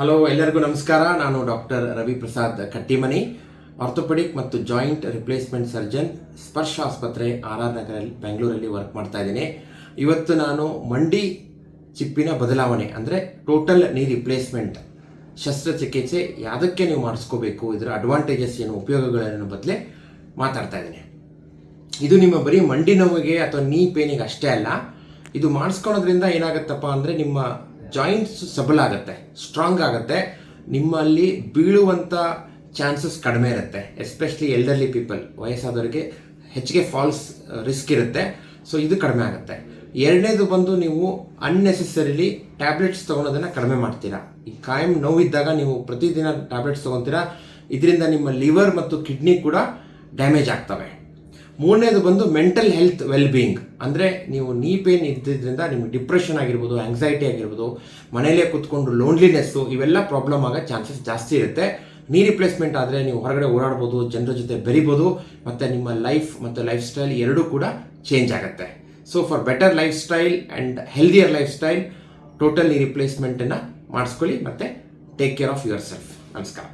Hello, ಎಲ್ಲರಿಗೂ ನಮಸ್ಕಾರ. ನಾನು ಡಾಕ್ಟರ್ ರವಿ ಪ್ರಸಾದ್ ಕಟ್ಟಿಮನಿ, ಆರ್ಥೋಪೆಡಿಕ್ ಮತ್ತು ಜಾಯಿಂಟ್ ರಿಪ್ಲೇಸ್ಮೆಂಟ್ ಸರ್ಜನ್, ಸ್ಪರ್ಶ ಆಸ್ಪತ್ರೆ ಆರ್ ನಗರಲ್ಲಿ ಬೆಂಗಳೂರಲ್ಲಿ ವರ್ಕ್ ಮಾಡ್ತಾ ಇದ್ದೀನಿ. ಇವತ್ತು ನಾನು ಮಂಡಿ ಚಿಪ್ಪಿನ ಬದಲಾವಣೆ ಅಂದರೆ ಟೋಟಲ್ ನೀ ರಿಪ್ಲೇಸ್ಮೆಂಟ್ ಶಸ್ತ್ರಚಿಕಿತ್ಸೆ ಯಾವುದಕ್ಕೆ ನೀವು ಮಾಡಿಸ್ಕೋಬೇಕು, ಇದರ ಅಡ್ವಾಂಟೇಜಸ್ ಏನು, ಉಪಯೋಗಗಳೇನು ಬದಲೇ ಮಾತಾಡ್ತಾ ಇದ್ದೀನಿ. ಇದು ನಿಮ್ಮ ಬರೀ ಮಂಡಿ ನೋವಿಗೆ ಅಥವಾ ನೀ ಪೇನಿಗೆ ಅಷ್ಟೇ ಅಲ್ಲ. ಇದು ಮಾಡಿಸ್ಕೊಳೋದ್ರಿಂದ ಏನಾಗುತ್ತಪ್ಪ ಅಂದರೆ ನಿಮ್ಮ ಜಾಯಿಂಟ್ಸ್ ಸಬಲ ಆಗುತ್ತೆ, ಸ್ಟ್ರಾಂಗ್ ಆಗುತ್ತೆ, ನಿಮ್ಮಲ್ಲಿ ಬೀಳುವಂಥ ಚಾನ್ಸಸ್ ಕಡಿಮೆ ಇರುತ್ತೆ. ಎಸ್ಪೆಷಲಿ ಎಲ್ಡರ್ಲಿ ಪೀಪಲ್, ವಯಸ್ಸಾದವರಿಗೆ ಹೆಚ್ಚಿಗೆ ಫಾಲ್ಸ್ ರಿಸ್ಕ್ ಇರುತ್ತೆ. ಸೊ ಇದು ಕಡಿಮೆ ಆಗುತ್ತೆ. ಎರಡನೇದು ಬಂದು ನೀವು ಅನ್ನೆಸೆಸರಿಲಿ ಟ್ಯಾಬ್ಲೆಟ್ಸ್ ತೊಗೊಳೋದನ್ನು ಕಡಿಮೆ ಮಾಡ್ತೀರಾ. ಈ ಕಾಯಂ ನೋವಿದ್ದಾಗ ನೀವು ಪ್ರತಿದಿನ ಟ್ಯಾಬ್ಲೆಟ್ಸ್ ತೊಗೊತೀರಾ, ಇದರಿಂದ ನಿಮ್ಮ ಲಿವರ್ ಮತ್ತು ಕಿಡ್ನಿ ಕೂಡ ಡ್ಯಾಮೇಜ್ ಆಗ್ತವೆ. ಮೂರನೇದು ಬಂದು ಮೆಂಟಲ್ ಹೆಲ್ತ್ ವೆಲ್ ಬೀಯಿಂಗ್, ಅಂದರೆ ನೀವು ನೀ ಪೇನ್ ಇದ್ದಿದ್ದರಿಂದ ನಿಮಗೆ ಡಿಪ್ರೆಷನ್ ಆಗಿರ್ಬೋದು, ಆಂಗ್ಸೈಟಿ ಆಗಿರ್ಬೋದು, ಮನೆಯಲ್ಲೇ ಕೂತ್ಕೊಂಡು ಲೋನ್ಲಿನೆಸ್ಸು, ಇವೆಲ್ಲ ಪ್ರಾಬ್ಲಮ್ ಆಗೋ ಚಾನ್ಸಸ್ ಜಾಸ್ತಿ ಇರುತ್ತೆ. ನೀ ರಿಪ್ಲೇಸ್ಮೆಂಟ್ ಆದರೆ ನೀವು ಹೊರಗಡೆ ಓಡಾಡ್ಬೋದು, ಜನರ ಜೊತೆ ಬೆರಿಬೋದು, ಮತ್ತು ನಿಮ್ಮ ಲೈಫ್ ಮತ್ತು ಲೈಫ್ ಸ್ಟೈಲ್ ಎರಡೂ ಕೂಡ ಚೇಂಜ್ ಆಗುತ್ತೆ. So for better lifestyle and healthier lifestyle, total knee ರಿಪ್ಲೇಸ್ಮೆಂಟನ್ನು ಮಾಡಿಸ್ಕೊಳ್ಳಿ ಮತ್ತು take care of yourself. ನಮಸ್ಕಾರ.